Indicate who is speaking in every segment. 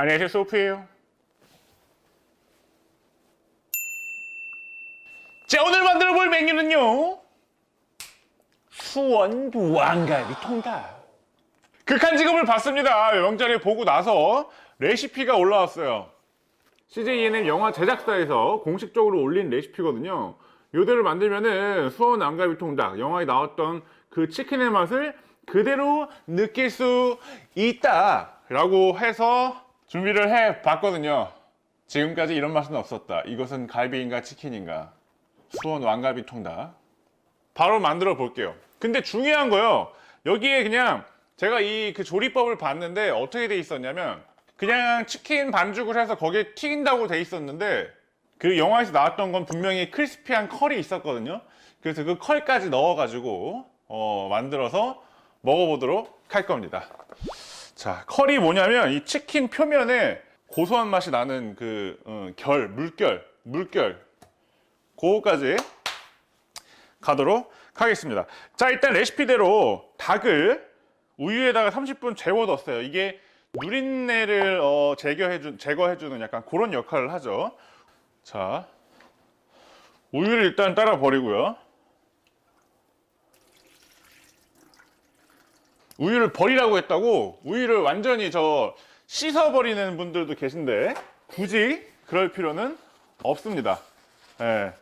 Speaker 1: 안녕하세요, 소프예요. 자, 오늘 만들어 볼 메뉴는요, 수원 왕갈비 통닭. 극한 직업을 봤습니다. 명절에 보고 나서 레시피가 올라왔어요. CJENM 영화 제작사에서 공식적으로 올린 레시피거든요. 요대로 만들면은 수원 왕갈비 통닭, 영화에 나왔던 그 치킨의 맛을 그대로 느낄 수 있다 라고 해서 준비를 해 봤거든요. 지금까지 이런 맛은 없었다. 이것은 갈비인가 치킨인가. 수원 왕갈비 통닭 바로 만들어 볼게요. 근데 중요한 거요, 여기에 그냥 제가 이 그 조리법을 봤는데 어떻게 돼 있었냐면, 그냥 치킨 반죽을 해서 거기에 튀긴다고 돼 있었는데, 그 영화에서 나왔던 건 분명히 크리스피한 컬이 있었거든요. 그래서 그 컬까지 넣어가지고 만들어서 먹어보도록 할 겁니다. 자, 컬이 뭐냐면 이 치킨 표면에 고소한 맛이 나는 그 물결 그거까지 가도록 하겠습니다. 자, 일단 레시피대로 닭을 우유에다가 30분 재워뒀어요. 이게 누린내를 제거해주는 약간 그런 역할을 하죠. 자, 우유를 일단 따라 버리고요. 우유를 버리라고 했다고 우유를 완전히 씻어버리는 분들도 계신데 굳이 그럴 필요는 없습니다. 네.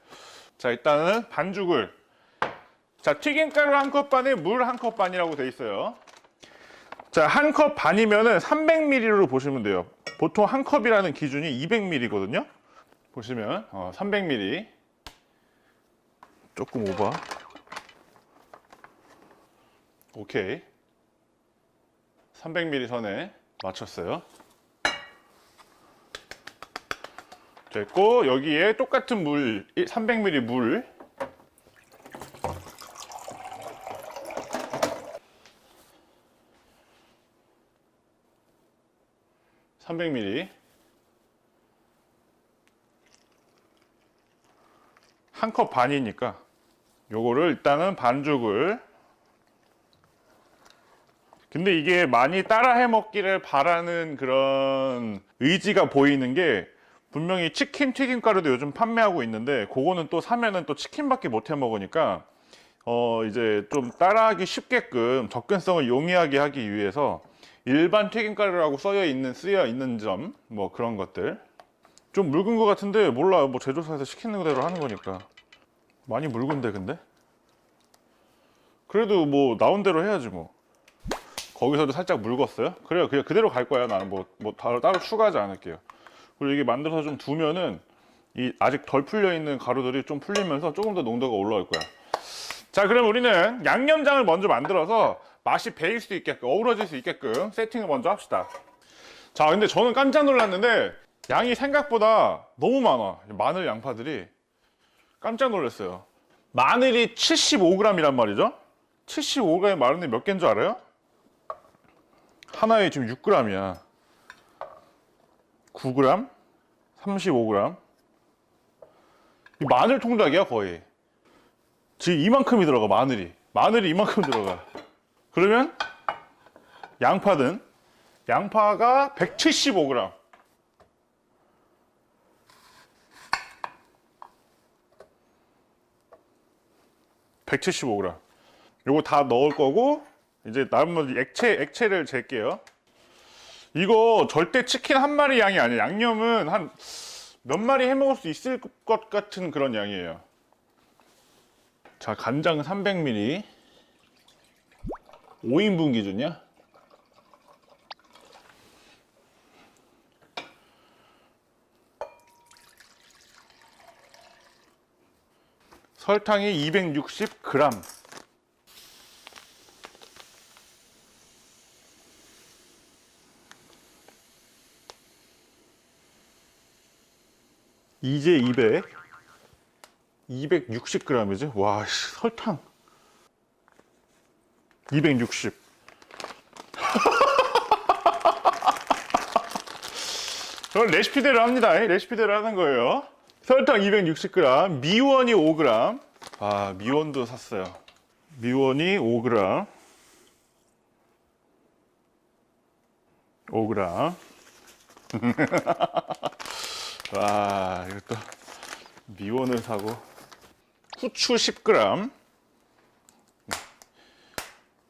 Speaker 1: 자, 일단은 반죽을, 자, 튀김가루 1컵 반에 물 1컵 반이라고 돼 있어요. 자, 1컵 반이면은 300ml로 보시면 돼요. 보통 1컵이라는 기준이 200ml거든요. 보시면 300ml 조금 오버. 오케이, 300ml 선에 맞췄어요. 됐고, 여기에 똑같은 물 300ml 물 300ml 1컵 반이니까 요거를 일단은 반죽을, 근데 이게 많이 따라 해 먹기를 바라는 그런 의지가 보이는 게, 분명히 치킨 튀김가루도 요즘 판매하고 있는데 그거는 또 사면은 또 치킨밖에 못 해 먹으니까 이제 좀 따라하기 쉽게끔 접근성을 용이하게 하기 위해서 일반 튀김가루라고 쓰여 있는 점, 뭐 그런 것들. 좀 묽은 것 같은데 몰라, 뭐 제조사에서 시키는 대로 하는 거니까. 많이 묽은데 근데? 그래도 뭐 나온 대로 해야지 뭐. 거기서도 살짝 묽었어요? 그래요, 그냥 그대로 갈 거야. 나는 뭐 따로 추가하지 않을게요. 그리고 이게 만들어서 좀 두면은 이 아직 덜 풀려 있는 가루들이 좀 풀리면서 조금 더 농도가 올라올 거야. 자, 그럼 우리는 양념장을 먼저 만들어서 맛이 배일 수 있게끔, 어우러질 수 있게끔 세팅을 먼저 합시다. 자, 근데 저는 깜짝 놀랐는데 양이 생각보다 너무 많아. 마늘 양파들이 깜짝 놀랐어요. 마늘이 75g이란 말이죠. 75g의 마늘이 몇 개인 줄 알아요? 하나에 지금 6g이야. 9g, 35g. 이 마늘 통닭이야 거의. 지금 이만큼이 들어가. 마늘이 이만큼 들어가. 그러면 양파가 175g. 요거 다 넣을 거고, 이제 남은 액체를 잴게요. 이거 절대 치킨 한 마리 양이 아니에요. 양념은 한 몇 마리 해 먹을 수 있을 것 같은 그런 양이에요. 자, 간장 300ml 5인분 기준이야. 설탕이 260g. 이제 260g이지? 와, 설탕 260. 저는 레시피대로 합니다. 레시피대로 하는 거예요. 설탕 260g, 미원이 5g. 아, 미원도 샀어요. 미원이 5g. 5g. 와, 이것도 미원을 사고. 후추 10g.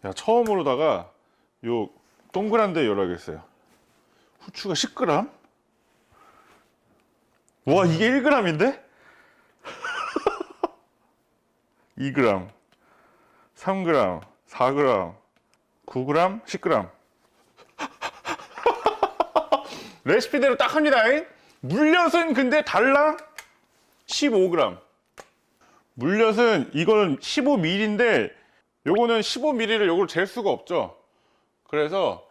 Speaker 1: 야, 처음으로다가 요 동그란 데 열어야겠어요. 후추가 10g? 와, 이게 1g인데? 2g, 3g, 4g, 9g, 10g. 레시피대로 딱 합니다. 물엿은 근데 달라? 15g. 물엿은 이거는 15ml인데 요거는 15ml를 요걸 잴 수가 없죠. 그래서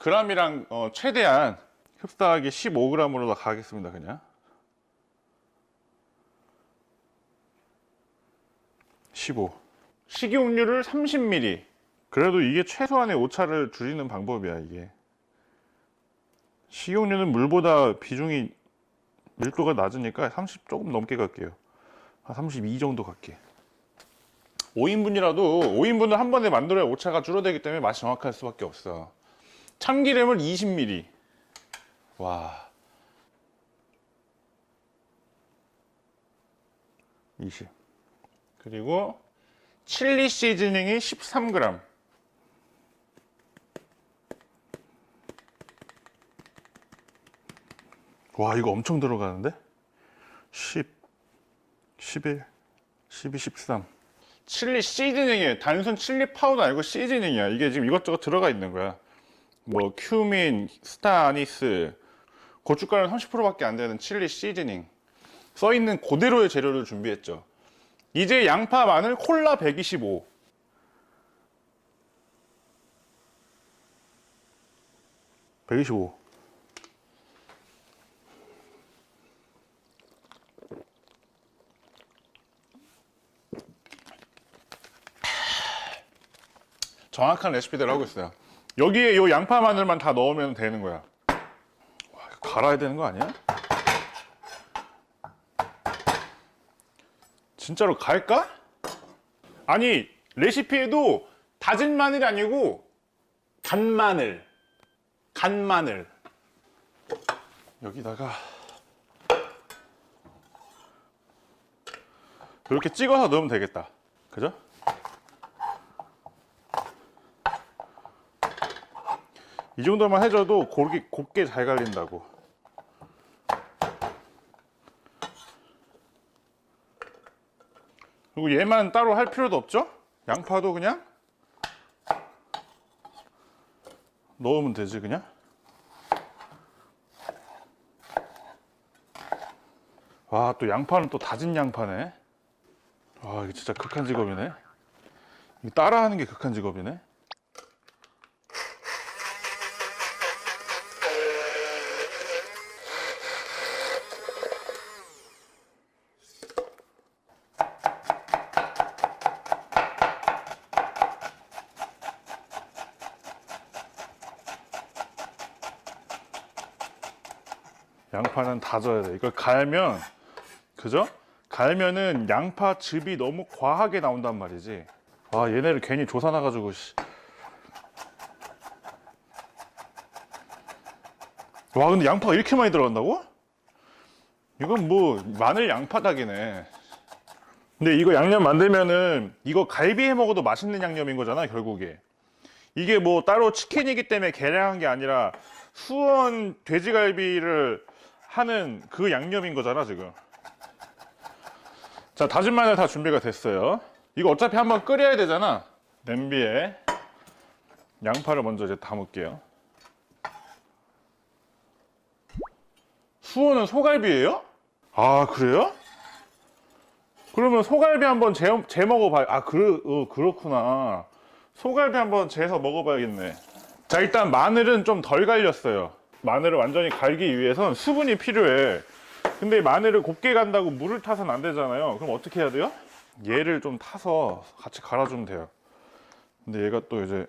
Speaker 1: g이랑 최대한 흡사하게 15g으로 가겠습니다. 그냥 15. 식용유를 30ml. 그래도 이게 최소한의 오차를 줄이는 방법이야. 이게 식용유는 물보다 비중이 밀도가 낮으니까 30 조금 넘게 갈게요. 한 32 정도 갈게. 5인분이라도 5인분을 한 번에 만들어야 오차가 줄어들기 때문에 맛이 정확할 수밖에 없어. 참기름을 20ml. 와, 20. 그리고 칠리 시즈닝이 13g. 와, 이거 엄청 들어가는데? 10, 11, 12, 13. 칠리 시즈닝이에요. 단순 칠리 파우더 아니고 시즈닝이야. 이게 지금 이것저것 들어가 있는 거야. 뭐 큐민, 스타 아니스, 고춧가루 30%밖에 안 되는 칠리 시즈닝. 써있는 그대로의 재료를 준비했죠. 이제 양파, 마늘, 콜라 125. 정확한 레시피대로 하고 있어요. 여기에 요 양파, 마늘만 다 넣으면 되는 거야. 와, 이거 갈아야 되는 거 아니야? 진짜로 갈까? 아니, 레시피에도 다진 마늘이 아니고 간마늘. 간마늘. 여기다가 이렇게 찍어서 넣으면 되겠다. 그죠? 이 정도만 해줘도 곱게 잘 갈린다고. 그리고 얘만 따로 할 필요도 없죠? 양파도 그냥 넣으면 되지. 그냥 와, 또 양파는 또 다진 양파네. 와, 이거 진짜 극한 직업이네. 이거 따라하는 게 극한 직업이네. 양파는 다져야 돼. 이걸 갈면, 그죠? 갈면은 양파즙이 너무 과하게 나온단 말이지. 와, 얘네를 괜히 조사나가지고. 와, 근데 양파가 이렇게 많이 들어간다고? 이건 뭐 마늘 양파닭이네. 근데 이거 양념 만들면은 이거 갈비 해 먹어도 맛있는 양념인 거잖아, 결국에. 이게 뭐 따로 치킨이기 때문에 계량한 게 아니라 수원 돼지갈비를 하는 그 양념인 거잖아, 지금. 자, 다진 마늘 다 준비가 됐어요. 이거 어차피 한번 끓여야 되잖아. 냄비에 양파를 먼저 이제 담을게요. 수원은 소갈비예요? 아, 그래요? 그러면 소갈비 한번 재 먹어봐요. 아, 그렇구나. 소갈비 한번 재서 먹어봐야겠네. 자, 일단 마늘은 좀 덜 갈렸어요. 마늘을 완전히 갈기 위해선 수분이 필요해. 근데 마늘을 곱게 간다고 물을 타선 안 되잖아요. 그럼 어떻게 해야 돼요? 얘를 좀 타서 같이 갈아주면 돼요. 근데 얘가 또 이제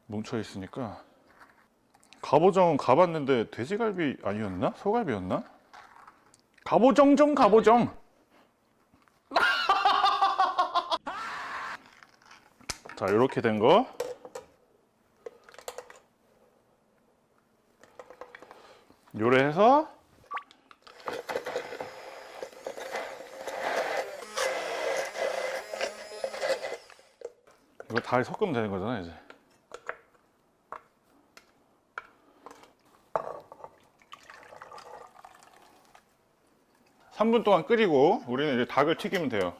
Speaker 1: 뭉쳐 있으니까. 갑오정은 가봤는데 돼지갈비 아니었나? 소갈비였나? 갑오정 좀 갑오정. 자, 이렇게 된 거. 요래해서 이거 다 섞으면 되는 거잖아 이제. (3분) 동안 끓이고 우리는 이제 닭을 튀기면 돼요.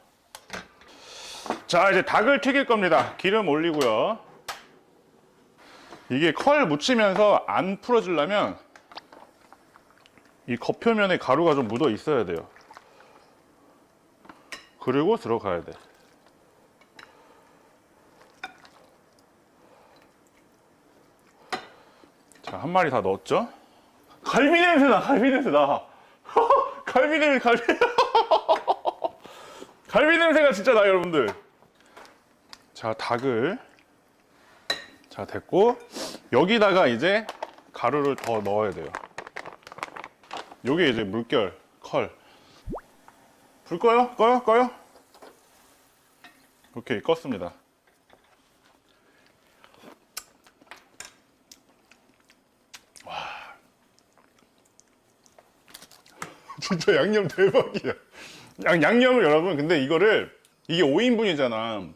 Speaker 1: 자, 이제 닭을 튀길 겁니다. 기름 올리고요. 이게 컬 묻히면서 안 풀어지려면 이 겉표면에 가루가 좀 묻어 있어야 돼요. 그리고 들어가야 돼. 자, 한 마리 다 넣었죠? 갈비 냄새 나, 갈비 냄새 나. 갈비 냄새, 갈비. 갈비 냄새가 진짜 나, 여러분들. 자, 닭을. 자, 됐고. 여기다가 이제 가루를 더 넣어야 돼요. 요게 이제 물결, 컬. 불 꺼요? 꺼요? 꺼요? 오케이, 껐습니다. 진짜 양념 대박이야. 양념을 여러분, 근데 이거를, 이게 5인분이잖아.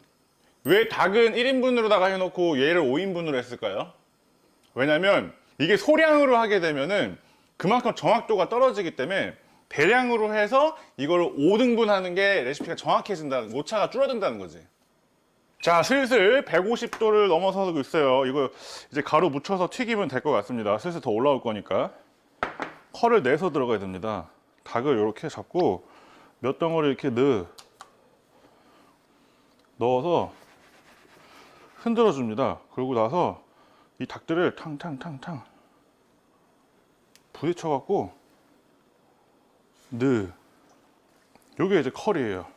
Speaker 1: 왜 닭은 1인분으로다가 해놓고 얘를 5인분으로 했을까요? 왜냐면 이게 소량으로 하게 되면은 그만큼 정확도가 떨어지기 때문에 대량으로 해서 이걸 5등분 하는 게 레시피가 정확해진다는, 오차가 줄어든다는 거지. 자, 슬슬 150도를 넘어서고 있어요. 이거 이제 가루 묻혀서 튀기면 될 것 같습니다. 슬슬 더 올라올 거니까. 컬을 내서 들어가야 됩니다. 닭을 이렇게 잡고 몇 덩어리 이렇게 넣어서 흔들어 줍니다. 그러고 나서 이 닭들을 탕탕탕탕 부딪혀 갖고 요게 이제 컬이에요.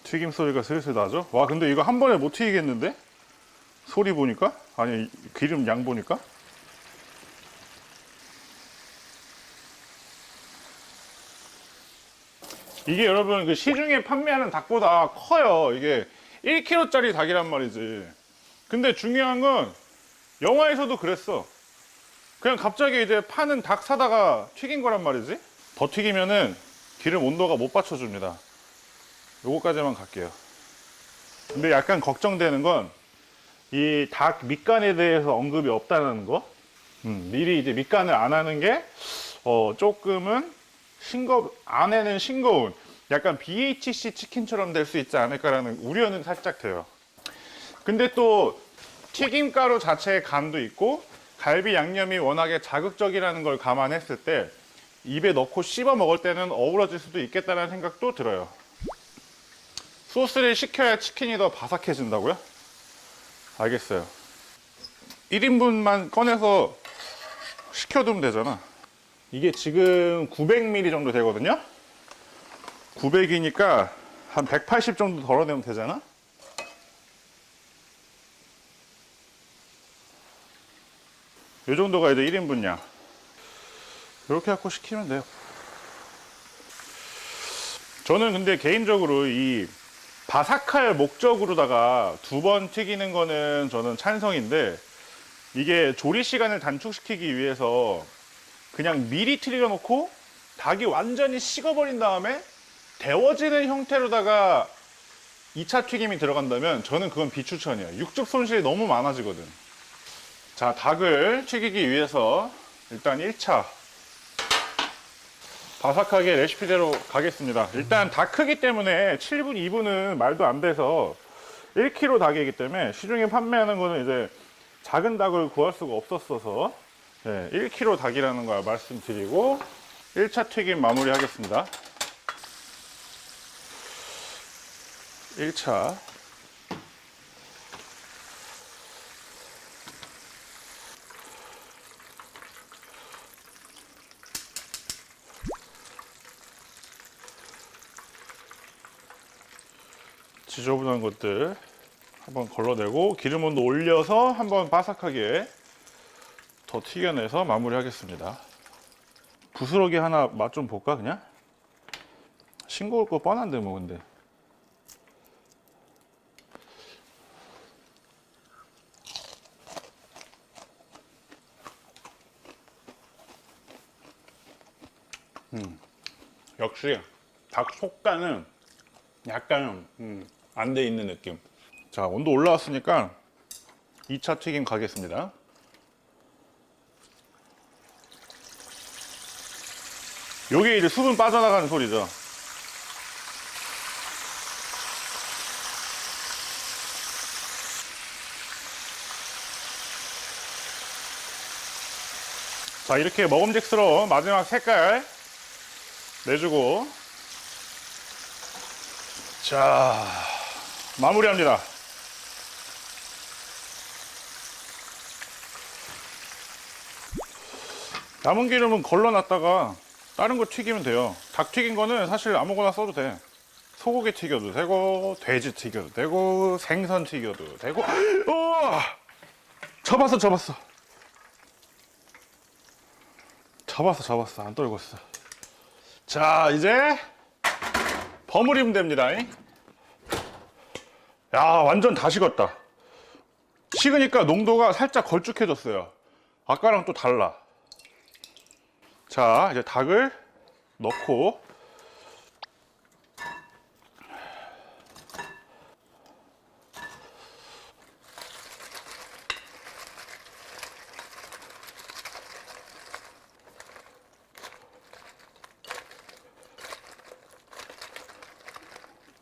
Speaker 1: 튀김 소리가 슬슬 나죠? 와, 근데 이거 한 번에 못 튀기겠는데? 소리 보니까? 아니, 기름 양 보니까? 이게 여러분, 그 시중에 판매하는 닭보다 커요. 이게 1kg짜리 닭이란 말이지. 근데 중요한 건 영화에서도 그랬어. 그냥 갑자기 이제 파는 닭 사다가 튀긴 거란 말이지. 더 튀기면은 기름 온도가 못 받쳐줍니다. 요거까지만 갈게요. 근데 약간 걱정되는 건 이 닭 밑간에 대해서 언급이 없다는 거. 미리 이제 밑간을 안 하는 게 조금은 안에는 싱거운 약간 BHC 치킨처럼 될 수 있지 않을까라는 우려는 살짝 돼요. 근데 또 튀김가루 자체의 간도 있고 갈비 양념이 워낙에 자극적이라는 걸 감안했을 때 입에 넣고 씹어 먹을 때는 어우러질 수도 있겠다는 생각도 들어요. 소스를 식혀야 치킨이 더 바삭해진다고요? 알겠어요. 1인분만 꺼내서 식혀두면 되잖아. 이게 지금 900ml 정도 되거든요. 900이니까 한 180 정도 덜어내면 되잖아. 이 정도가 이제 1인분량. 이렇게 갖고 식히면 돼요. 저는 근데 개인적으로 이 바삭할 목적으로다가 2번 튀기는 거는 저는 찬성인데, 이게 조리 시간을 단축시키기 위해서 그냥 미리 튀겨 놓고 닭이 완전히 식어버린 다음에 데워지는 형태로다가 2차 튀김이 들어간다면 저는 그건 비추천이에요. 육즙 손실이 너무 많아지거든. 자, 닭을 튀기기 위해서 일단 1차 바삭하게 레시피대로 가겠습니다. 일단 닭 크기 때문에 7분, 2분은 말도 안 돼서 1kg 닭이기 때문에 시중에 판매하는 거는 이제 작은 닭을 구할 수가 없었어서 1kg 닭이라는 걸 말씀드리고 1차 튀김 마무리 하겠습니다. 1차 지저분한 것들 한번 걸러내고 기름 온도 올려서 한번 바삭하게 더 튀겨내서 마무리 하겠습니다. 부스러기 하나 맛 좀 볼까 그냥? 싱거울 거 뻔한데 뭐. 근데 역시 닭 속간은 약간 안 돼 있는 느낌. 자, 온도 올라왔으니까 2차 튀김 가겠습니다. 요게 이제 수분 빠져나가는 소리죠. 자, 이렇게 먹음직스러운 마지막 색깔 내주고, 자, 마무리합니다. 남은 기름은 걸러놨다가 다른 거 튀기면 돼요. 닭 튀긴 거는 사실 아무거나 써도 돼. 소고기 튀겨도 되고, 돼지 튀겨도 되고, 생선 튀겨도 되고. 접었어. 안 떨고 있어. 자, 이제 버무리면 됩니다. 야, 완전 다 식었다. 식으니까 농도가 살짝 걸쭉해졌어요. 아까랑 또 달라. 자, 이제 닭을 넣고,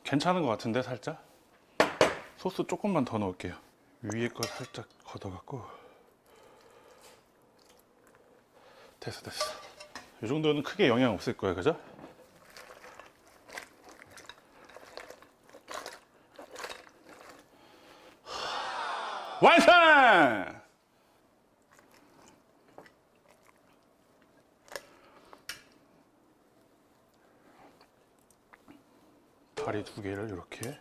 Speaker 1: 괜찮은 것 같은데, 살짝? 소스 조금만 더 넣을게요. 위에 거 살짝 걷어갖고. 됐어. 이 정도는 크게 영향 없을 거예요, 그죠? 완성! 다리 2개를 이렇게.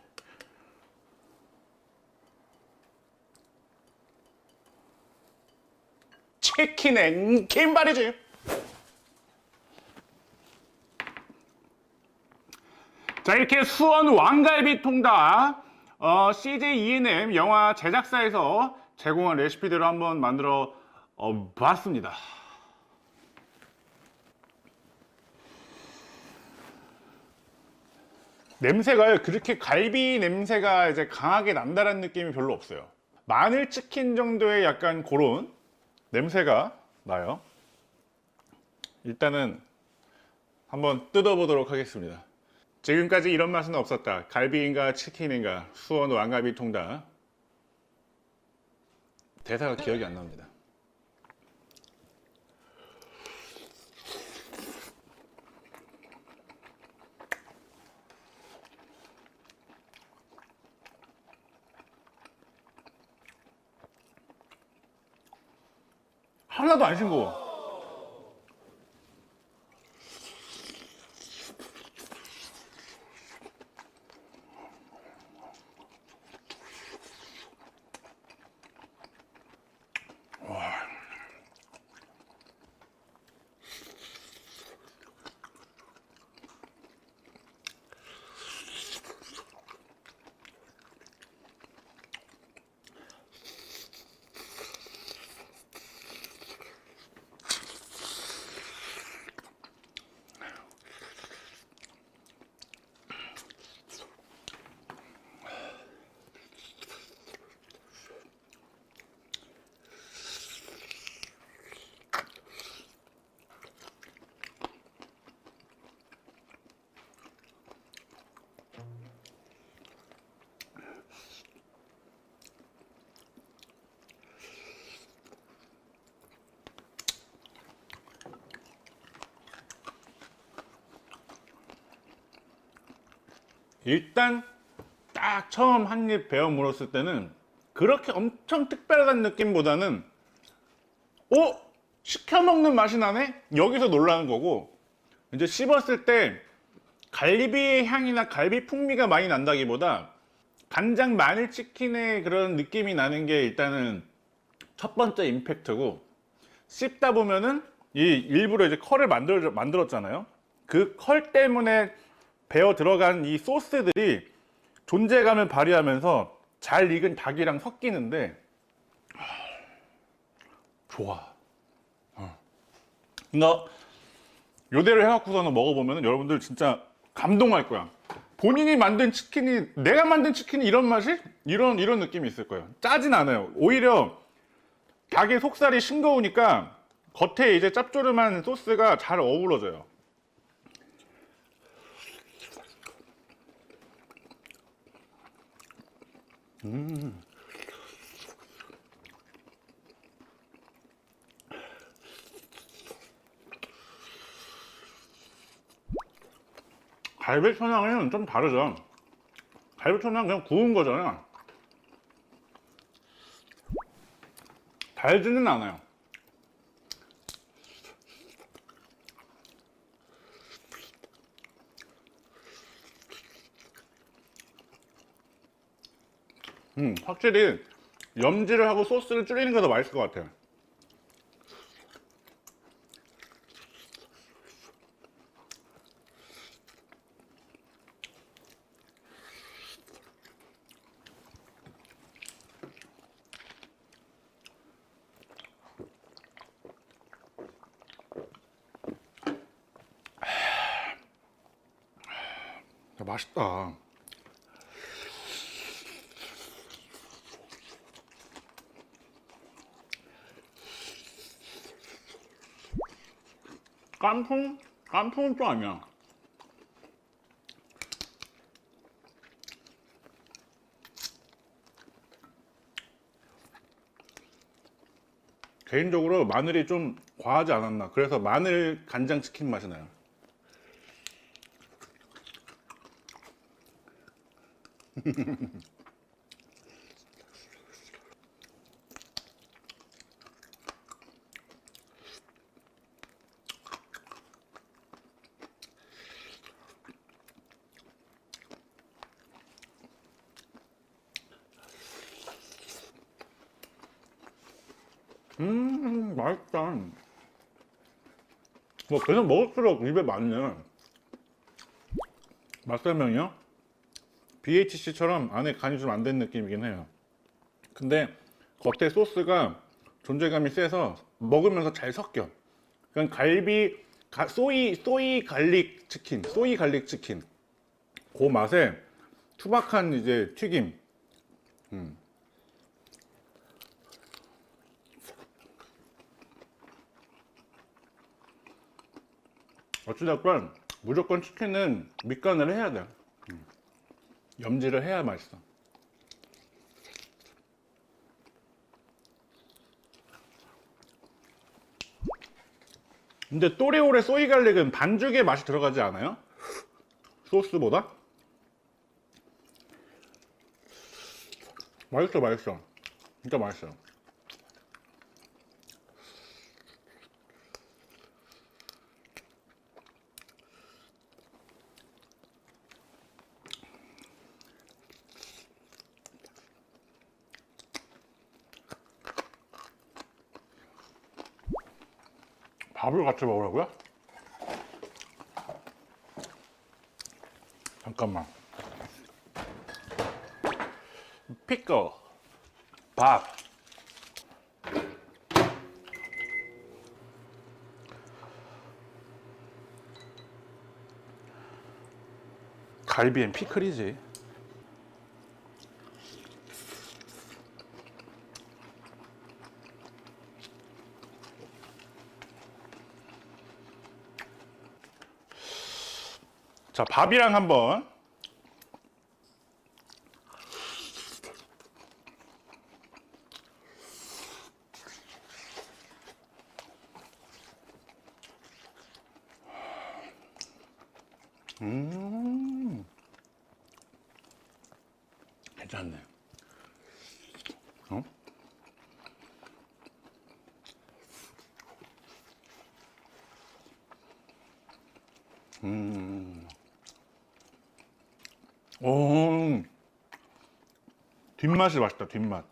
Speaker 1: 치킨의 김발이지. 자, 이렇게 수원 왕갈비 통닭 CJ E&M 영화 제작사에서 제공한 레시피대로 한번 만들어 봤습니다. 냄새가요, 그렇게 갈비 냄새가 이제 강하게 난다는 느낌이 별로 없어요. 마늘 치킨 정도의 약간 그런 냄새가 나요. 일단은 한번 뜯어보도록 하겠습니다. 지금까지 이런 맛은 없었다. 갈비인가 치킨인가 수원 왕갈비 통닭. 대사가 기억이 안 납니다. 하나도 안 싱거워. 일단 딱 처음 한 입 베어 물었을 때는 그렇게 엄청 특별하다는 느낌보다는 시켜 먹는 맛이 나네? 여기서 놀라는 거고, 이제 씹었을 때 갈비 향이나 갈비 풍미가 많이 난다기보다 간장 마늘 치킨의 그런 느낌이 나는 게 일단은 첫 번째 임팩트고, 씹다 보면은 이 일부러 이제 컬을 만들었잖아요. 그 컬 때문에 배어 들어간 이 소스들이 존재감을 발휘하면서 잘 익은 닭이랑 섞이는데 좋아. 너 요대로 해갖고서는 먹어보면 여러분들 진짜 감동할 거야. 본인이 만든 치킨이, 내가 만든 치킨이 이런 맛이? 이런 느낌이 있을 거예요. 짜진 않아요. 오히려 닭의 속살이 싱거우니까 겉에 이제 짭조름한 소스가 잘 어우러져요. 갈비천양은 좀 다르죠. 갈비천양 그냥 구운 거잖아요. 달지는 않아요. 확실히 염지를 하고 소스를 줄이는 게 더 맛있을 것 같아요. 야, 맛있다. 깐풍은 좀 아니야. 개인적으로 마늘이 좀 과하지 않았나. 그래서 마늘 간장 치킨 맛이 나요. 맛있다. 뭐 계속 먹을수록 입에 맞네. 맛설명이요? BHC처럼 안에 간이 좀 안 된 느낌이긴 해요. 근데 겉에 소스가 존재감이 세서 먹으면서 잘 섞여. 그냥 소이 갈릭 치킨, 그 맛에 투박한 이제 튀김. 어찌됐건 무조건 치킨은 밑간을 해야 돼. 염지를 해야 맛있어. 근데 또레오레 소이 갈릭은 반죽에 맛이 들어가지 않아요? 소스보다? 맛있어. 진짜 맛있어. 밥을 같이 먹으라고요? 잠깐만. 피클, 밥. 갈비엔 피클이지. 자, 밥이랑 한번. 괜찮네. 어? 오, 뒷맛이 맛있다. 뒷맛.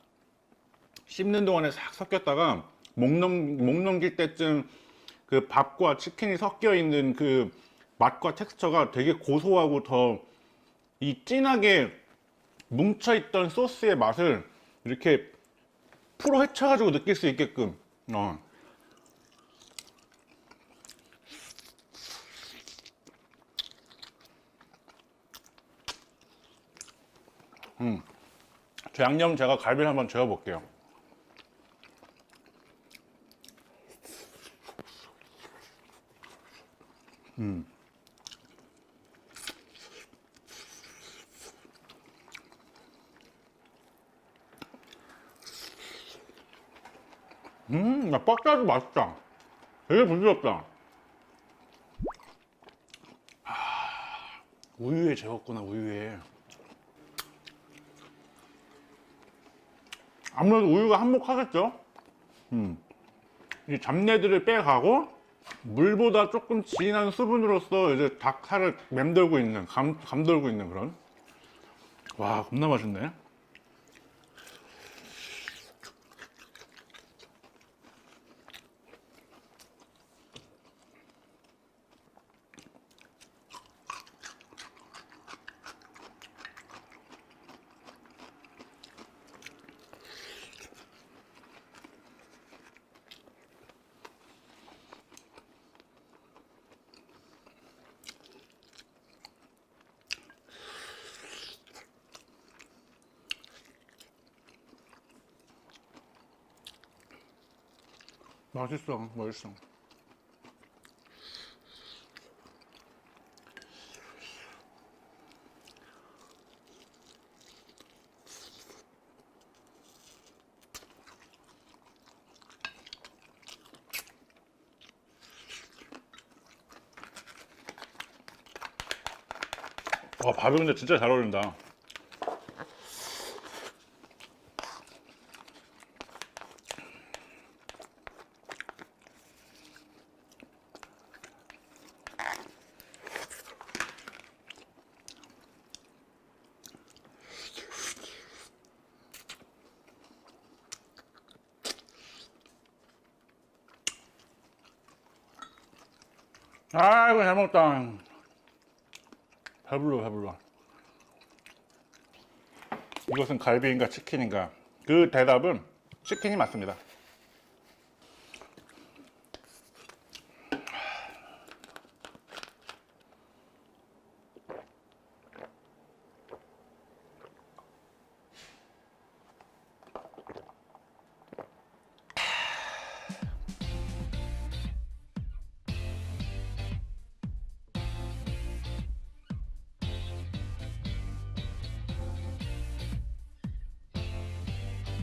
Speaker 1: 씹는 동안에 싹 섞였다가 목 넘길 때쯤 그 밥과 치킨이 섞여 있는 그 맛과 텍스처가 되게 고소하고 더 이 진하게 뭉쳐있던 소스의 맛을 이렇게 풀어 헤쳐가지고 느낄 수 있게끔. 저 양념 제가 갈비를 한번 재워볼게요. 나 뻑다도 맛있다. 되게 부드럽다. 우유에 재웠구나, 우유에. 아무래도 우유가 한몫하겠죠? 이 잡내들을 빼가고 물보다 조금 진한 수분으로서 이제 닭살을 맴돌고 있는, 감돌고 있는 그런. 와, 겁나 맛있네. 맛있어, 맛있어. 와, 밥이 근데 진짜 잘 어울린다. 아이고, 잘 먹다. 배불러, 배불러. 이것은 갈비인가 치킨인가? 그 대답은 치킨이 맞습니다.